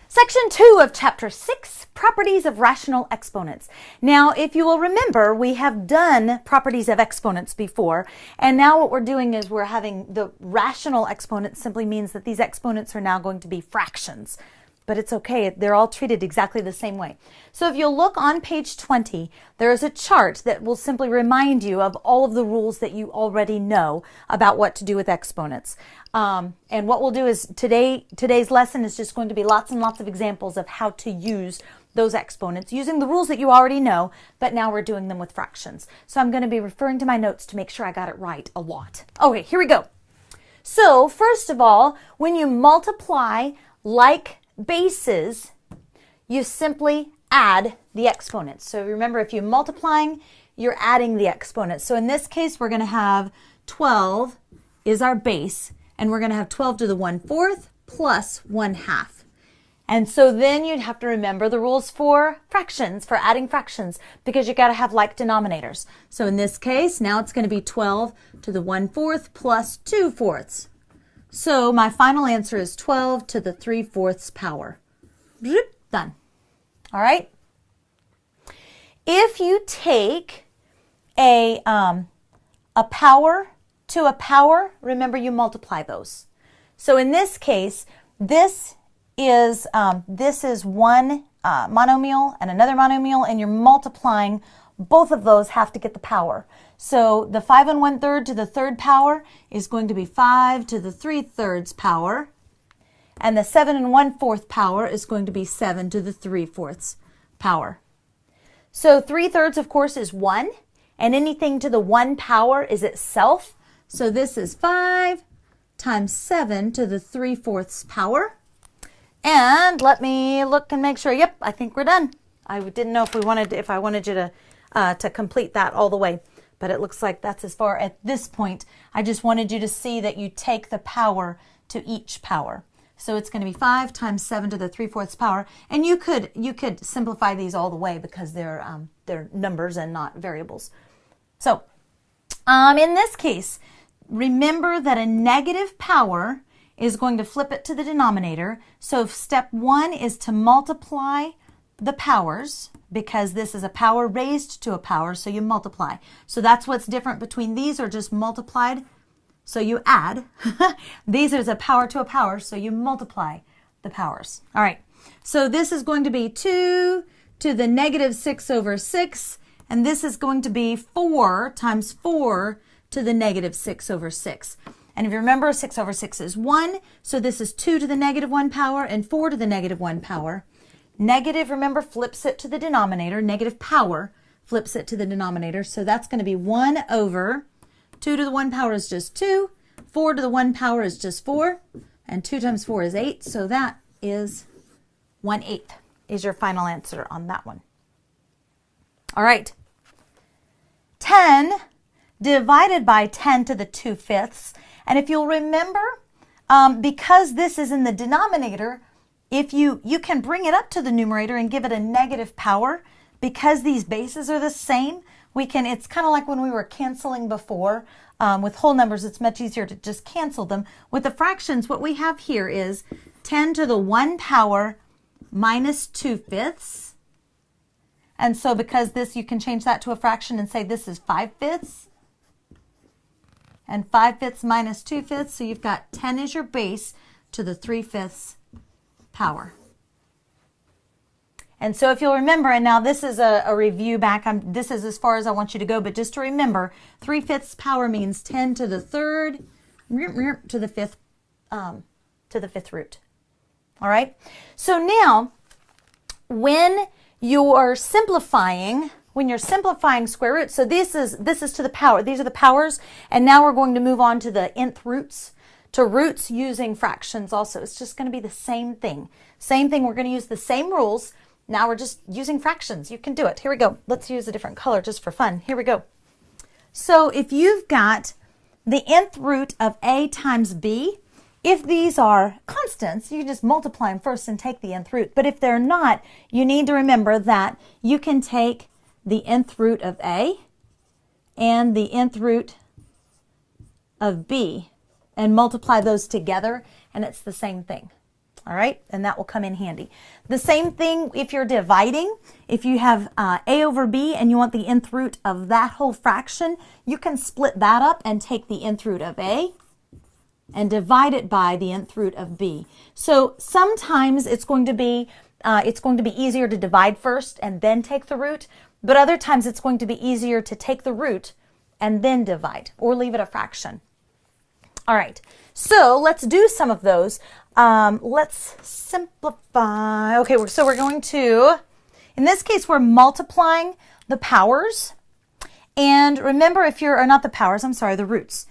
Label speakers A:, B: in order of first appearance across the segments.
A: Section 2 of Chapter 6, Properties of Rational Exponents. Now, if you will remember, we have done properties of exponents before, and now what we're doing is we're having the rational exponent simply means that these exponents are now going to be fractions. But it's okay, they're all treated exactly the same way. So if you'll look on page 20, there is a chart that will simply remind you of all of the rules that you already know about what to do with exponents. And what we'll do is today's lesson is just going to be lots and lots of examples of how to use those exponents using the rules that you already know, but now we're doing them with fractions. So I'm going to be referring to my notes to make sure I got it right a lot. Okay, here we go. So first of all, when you multiply like bases, you simply add the exponents. So remember, if you're multiplying, you're adding the exponents. So in this case, we're going to have 12 is our base, and we're going to have 12 to the 1/4 plus 1/2. And so then you'd have to remember the rules for fractions, for adding fractions, because you got to have like denominators. So in this case, now it's going to be 12 to the 1/4 plus 2/4. So my final answer is 12 to the 3/4 power. Done. All right. If you take a power to a power, remember you multiply those. So in this case, this is one monomial and another monomial, and you're multiplying. Both of those have to get the power. So the 5 1/3 to the 3rd power is going to be 5 to the 3/3 power. And the 7 1/4 power is going to be 7 to the 3/4 power. So 3/3, of course, is 1. And anything to the 1 power is itself. So this is 5 times 7 to the 3/4 power. And let me look and make sure. Yep, I think we're done. I didn't know if I wanted you to complete that all the way, but it looks like that's as far at this point. I just wanted you to see that you take the power to each power. So it's going to be 5 times 7 to the 3/4 power, and you could simplify these all the way because they're numbers and not variables. So in this case, remember that a negative power is going to flip it to the denominator. So step 1 is to multiply the powers, because this is a power raised to a power, so you multiply. So that's what's different between these are just multiplied, so you add. These is a power to a power, so you multiply the powers. All right, so this is going to be 2 to the -6/6, and this is going to be 4 times 4 to the -6/6. And if you remember, 6/6 is 1, so this is 2 to the -1 power and 4 to the -1 power. Negative, remember, flips it to the denominator. Negative power flips it to the denominator. So that's going to be 1 over 2 to the 1 power is just 2. 4 to the 1 power is just 4. And 2 times 4 is 8. So that is 1/8 is your final answer on that one. All right. 10 divided by 10 to the 2/5. And if you'll remember, because this is in the denominator, if you can bring it up to the numerator and give it a negative power, because these bases are the same, it's kind of like when we were canceling before. With whole numbers, it's much easier to just cancel them. With the fractions, what we have here is 10 to the 1 power minus 2/5. And so because this, you can change that to a fraction and say this is 5/5. And 5/5 minus 2/5, so you've got 10 as your base to the 3/5 power. And so if you'll remember, and now this is a review back, this is as far as I want you to go, but just to remember, 3/5 power means 10 to the 3rd to the 5th root. All right. So now, when you're simplifying square roots, so this is to the power. These are the powers, and now we're going to move on to the nth roots, to roots using fractions also. It's just going to be the same thing. Same thing, we're going to use the same rules. Now we're just using fractions. You can do it. Here we go. Let's use a different color just for fun. Here we go. So if you've got the nth root of a times b, if these are constants, you can just multiply them first and take the nth root. But if they're not, you need to remember that you can take the nth root of a and the nth root of b and multiply those together, and it's the same thing. All right, and that will come in handy. The same thing if you're dividing. If you have a over b and you want the nth root of that whole fraction, you can split that up and take the nth root of a and divide it by the nth root of b. So sometimes it's going to be easier to divide first and then take the root, but other times it's going to be easier to take the root and then divide or leave it a fraction. All right, so let's do some of those. Let's simplify. Okay, so we're going to, in this case, we're multiplying the powers. And remember, if you're, or not the powers, I'm sorry, the roots.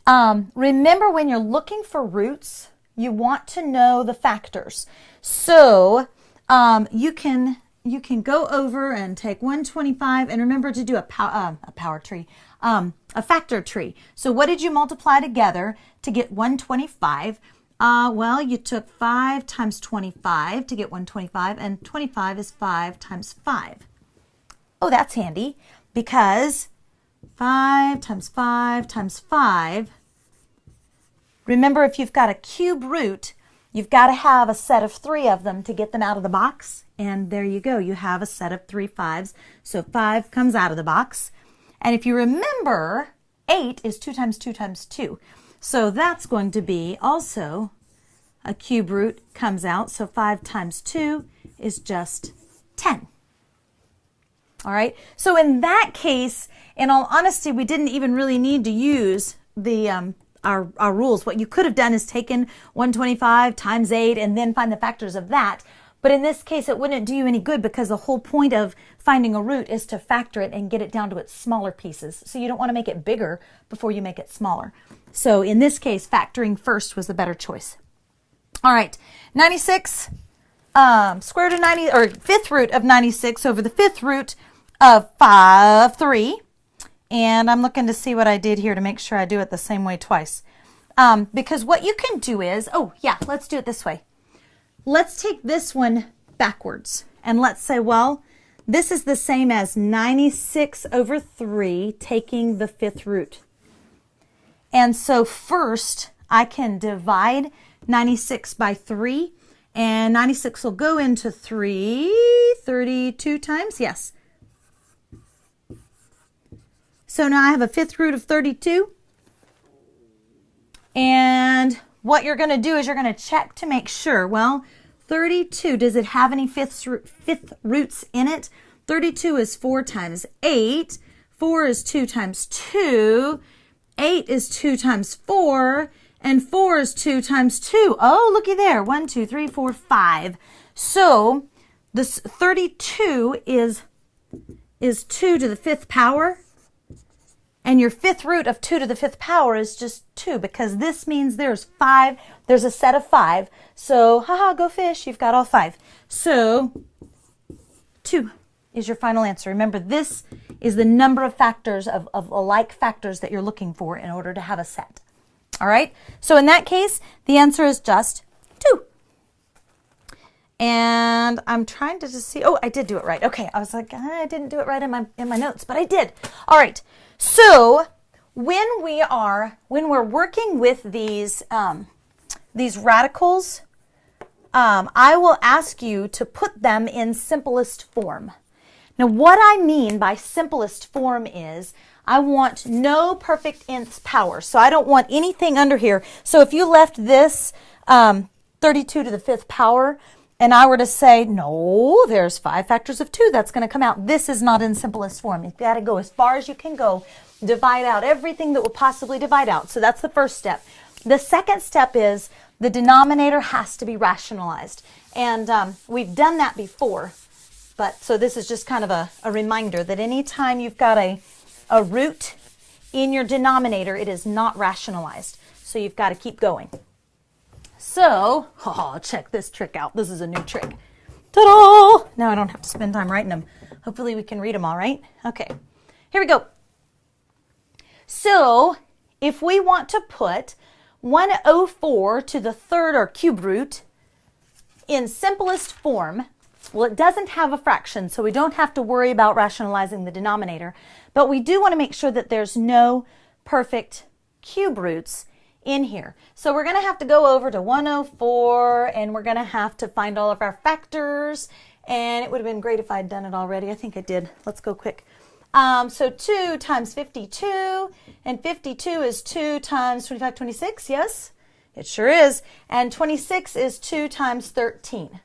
A: Remember, when you're looking for roots, you want to know the factors. So you can go over and take 125 and remember to do a factor tree. So what did you multiply together to get 125? Well, you took 5 times 25 to get 125, and 25 is 5 times 5. Oh, that's handy, because 5 times 5 times 5, remember, if you've got a cube root, you've got to have a set of 3 of them to get them out of the box, and there you go. You have a set of 3 5s, so 5 comes out of the box. And if you remember, 8 is 2 times 2 times 2. So that's going to be also a cube root comes out. So 5 times 2 is just 10. All right. So in that case, in all honesty, we didn't even really need to use the our rules. What you could have done is taken 125 times 8 and then find the factors of that. But in this case, it wouldn't do you any good, because the whole point of finding a root is to factor it and get it down to its smaller pieces. So you don't want to make it bigger before you make it smaller. So in this case, factoring first was the better choice. All right, 96 square root of 90, or fifth root of 96 over the fifth root of 3. And I'm looking to see what I did here to make sure I do it the same way twice. Because what you can do is, oh yeah, let's do it this way. Let's take this one backwards, and let's say, well, this is the same as 96 over 3 taking the fifth root. And so first I can divide 96 by 3, and 96 will go into 32 times, yes. So now I have a fifth root of 32. And what you're going to do is you're going to check to make sure, well, 32, does it have any fifth roots in it? 32 is 4 times 8. 4 is 2 times 2. 8 is 2 times 4. And 4 is 2 times 2. Oh, looky there. 1, 2, 3, 4, 5. So this 32 is 2 to the 5th power. And your fifth root of 2 to the 5th power is just 2, because this means there's 5. There's a set of 5. So, haha, go fish. You've got all 5. So, 2 is your final answer. Remember, this is the number of factors of alike factors that you're looking for in order to have a set. All right? So, in that case, the answer is just 2. And I'm trying to just see. Oh, I did do it right. Okay, I was like, I didn't do it right in my notes, but I did. All right. So when we're working with these radicals, I will ask you to put them in simplest form. Now, what I mean by simplest form is I want no perfect nth power. So I don't want anything under here. So if you left this 32 to the 5th power, and I were to say, no, there's 5 factors of 2, that's going to come out. This is not in simplest form. You've got to go as far as you can go, divide out everything that will possibly divide out. So that's the first step. The second step is the denominator has to be rationalized. And we've done that before. But so this is just kind of a reminder that anytime you've got a root in your denominator, it is not rationalized. So you've got to keep going. So, check this trick out. This is a new trick. Ta-da! Now I don't have to spend time writing them. Hopefully we can read them all right. Okay, here we go. So, if we want to put 104 to the 3rd or cube root in simplest form, well, it doesn't have a fraction, so we don't have to worry about rationalizing the denominator, but we do want to make sure that there's no perfect cube roots in here. So we're going to have to go over to 104 and we're going to have to find all of our factors. And it would have been great if I'd done it already. I think I did. Let's go quick. So 2 times 52, and 52 is 2 times 25, 26, yes? It sure is. And 26 is 2 times 13.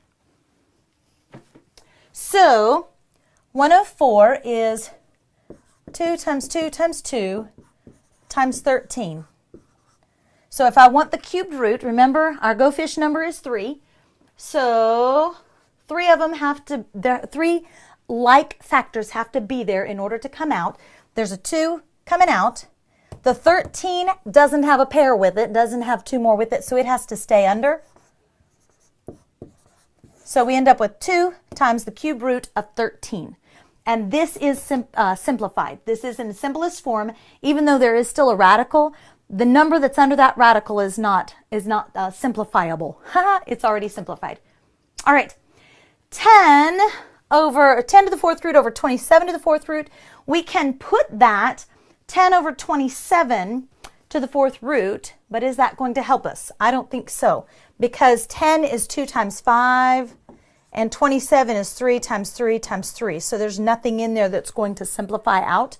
A: So 104 is 2 times 2 times 2 times 13. So if I want the cubed root, remember our go fish number is 3. So 3 of them have to, 3 like factors have to be there in order to come out. There's a 2 coming out. The 13 doesn't have a pair with it, doesn't have 2 more with it, so it has to stay under. So we end up with 2 times the cube root of 13. And this is simplified. This is in the simplest form. Even though there is still a radical, the number that's under that radical is not simplifiable. It's already simplified. All right, 10 to the fourth root over 27 to the fourth root. We can put that 10 over 27 to the fourth root, but is that going to help us? I don't think so, because 10 is 2 times 5, and 27 is 3 times 3 times 3. So there's nothing in there that's going to simplify out.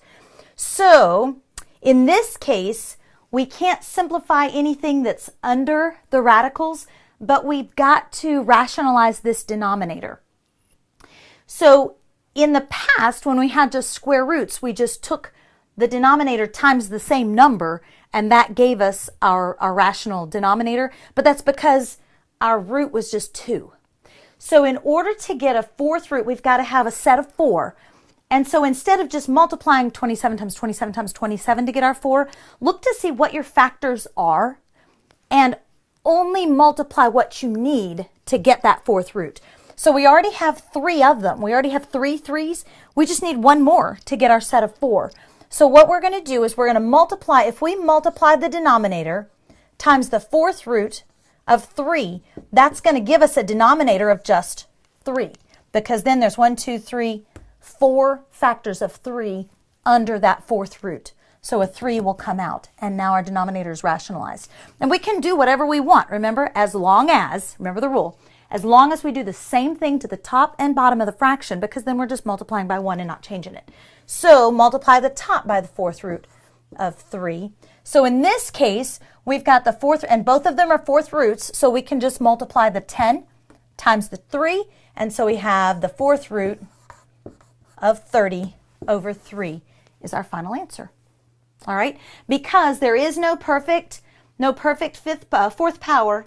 A: So in this case, we can't simplify anything that's under the radicals, but we've got to rationalize this denominator. So in the past, when we had just square roots, we just took the denominator times the same number, and that gave us our rational denominator, but that's because our root was just 2. So in order to get a fourth root, we've got to have a set of 4. And so instead of just multiplying 27 times 27 times 27 to get our 4, look to see what your factors are and only multiply what you need to get that fourth root. So we already have 3 of them. We already have 3 3s. We just need 1 more to get our set of 4. So what we're going to do is we're going to multiply, if we multiply the denominator times the fourth root of 3, that's going to give us a denominator of just 3, because then there's 1, 2, 3, 4 factors of 3 under that fourth root. So a 3 will come out, and now our denominator is rationalized. And we can do whatever we want, remember, as long as, remember the rule, as long as we do the same thing to the top and bottom of the fraction, because then we're just multiplying by 1 and not changing it. So multiply the top by the fourth root of 3. So in this case, we've got the fourth, and both of them are fourth roots, so we can just multiply the 10 times the 3, and so we have the fourth root of 30 over 3 is our final answer. All right, because there is no perfect fourth power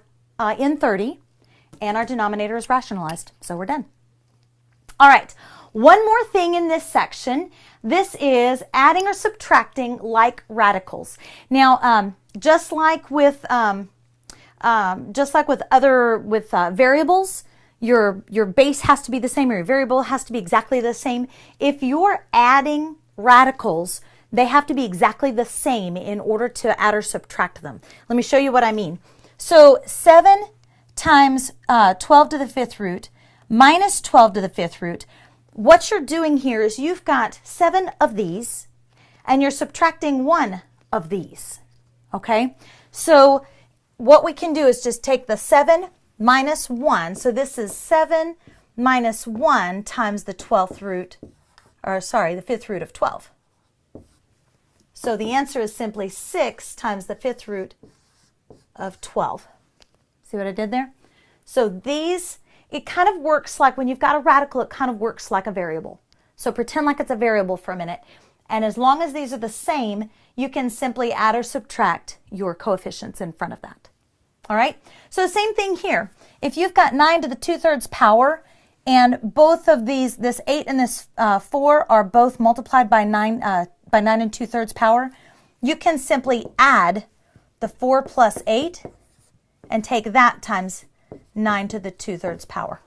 A: in 30, and our denominator is rationalized, so we're done. All right, one more thing in this section. This is adding or subtracting like radicals. Now, just like with variables, your base has to be the same, or your variable has to be exactly the same. If you're adding radicals, they have to be exactly the same in order to add or subtract them. Let me show you what I mean. So 7 times 12 to the fifth root minus 12 to the fifth root. What you're doing here is you've got 7 of these, and you're subtracting 1 of these. Okay? So what we can do is just take the 7 minus 1. So this is 7 minus 1 times the 12th root, or sorry, the fifth root of 12. So the answer is simply 6 times the fifth root of 12. See what I did there? So these, it kind of works like when you've got a radical, it kind of works like a variable. So pretend like it's a variable for a minute. And as long as these are the same, you can simply add or subtract your coefficients in front of that. All right? So same thing here. If you've got 9 to the 2/3 power, and both of these, this 8 and this 4, are both multiplied by 9 and 2/3 power, you can simply add the 4 plus 8 and take that times 9 to the 2/3 power.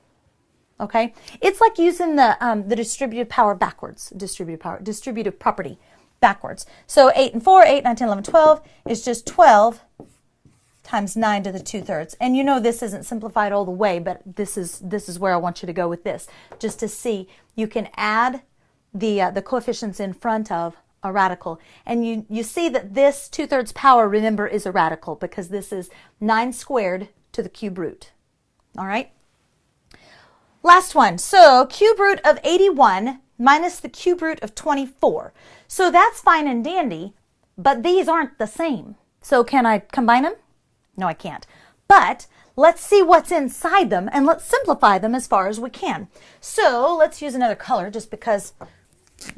A: Okay? It's like using the distributive power backwards, distributive property backwards. So 8 and 4, 8, 9, 10, 11, 12 is just 12 times 9 to the 2/3. And you know this isn't simplified all the way, but this is where I want you to go with this, just to see you can add the coefficients in front of a radical. And you see that this 2/3 power, remember, is a radical because this is 9 squared to the cube root. All right? Last one. So cube root of 81 minus the cube root of 24. So that's fine and dandy, but these aren't the same. So can I combine them? No, I can't. But let's see what's inside them and let's simplify them as far as we can. So let's use another color just because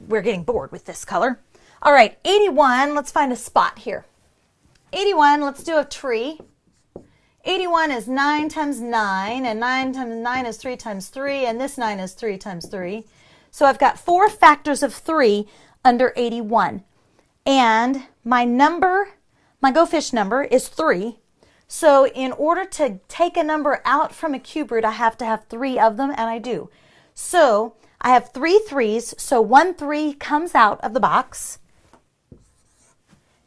A: we're getting bored with this color. All right, 81, let's find a spot here. 81, let's do a tree. 81 is 9 times 9, and 9 times 9 is 3 times 3, and this 9 is 3 times 3. So I've got 4 factors of 3 under 81. And my number, my Go Fish number is 3. So in order to take a number out from a cube root, I have to have 3 of them, and I do. So I have 3 3s, so 1 3 comes out of the box.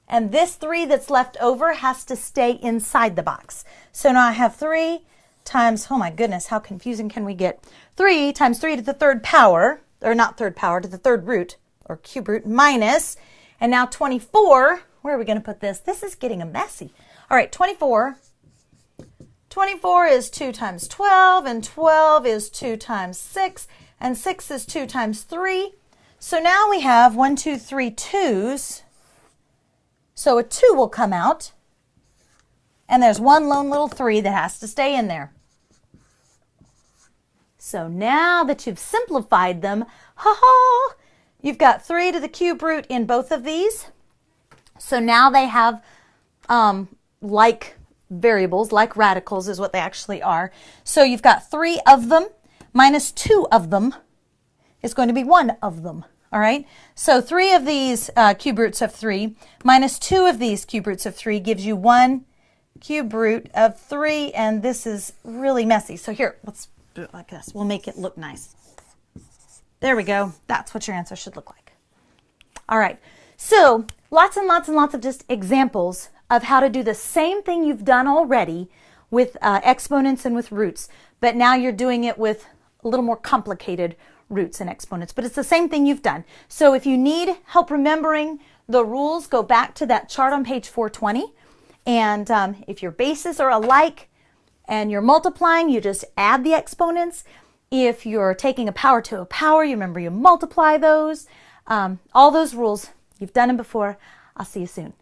A: And this 3 that's left over has to stay inside the box. So now I have 3 times, oh my goodness, how confusing can we get? 3 times 3 to the 3rd power, or not 3rd power, to the 3rd root, or cube root, minus, and now 24, where are we going to put this? This is getting messy. All right, 24. 24 is 2 times 12, and 12 is 2 times 6, and 6 is 2 times 3. So now we have 1, 2, 3 2s. So a 2 will come out, and there's one lone little 3 that has to stay in there. So now that you've simplified them, you've got 3 to the cube root in both of these. So now they have like variables, like radicals is what they actually are. So you've got 3 of them minus 2 of them is going to be 1 of them. All right, so 3 of these cube roots of 3 minus 2 of these cube roots of 3 gives you 1 cube root of 3, and this is really messy. So here, let's do it like this. We'll make it look nice. There we go. That's what your answer should look like. All right, so lots and lots and lots of just examples of how to do the same thing you've done already with exponents and with roots, but now you're doing it with a little more complicated roots and exponents, but it's the same thing you've done. So if you need help remembering the rules, go back to that chart on page 420. And if your bases are alike and you're multiplying, you just add the exponents. If you're taking a power to a power, you remember you multiply those. All those rules, you've done them before. I'll see you soon.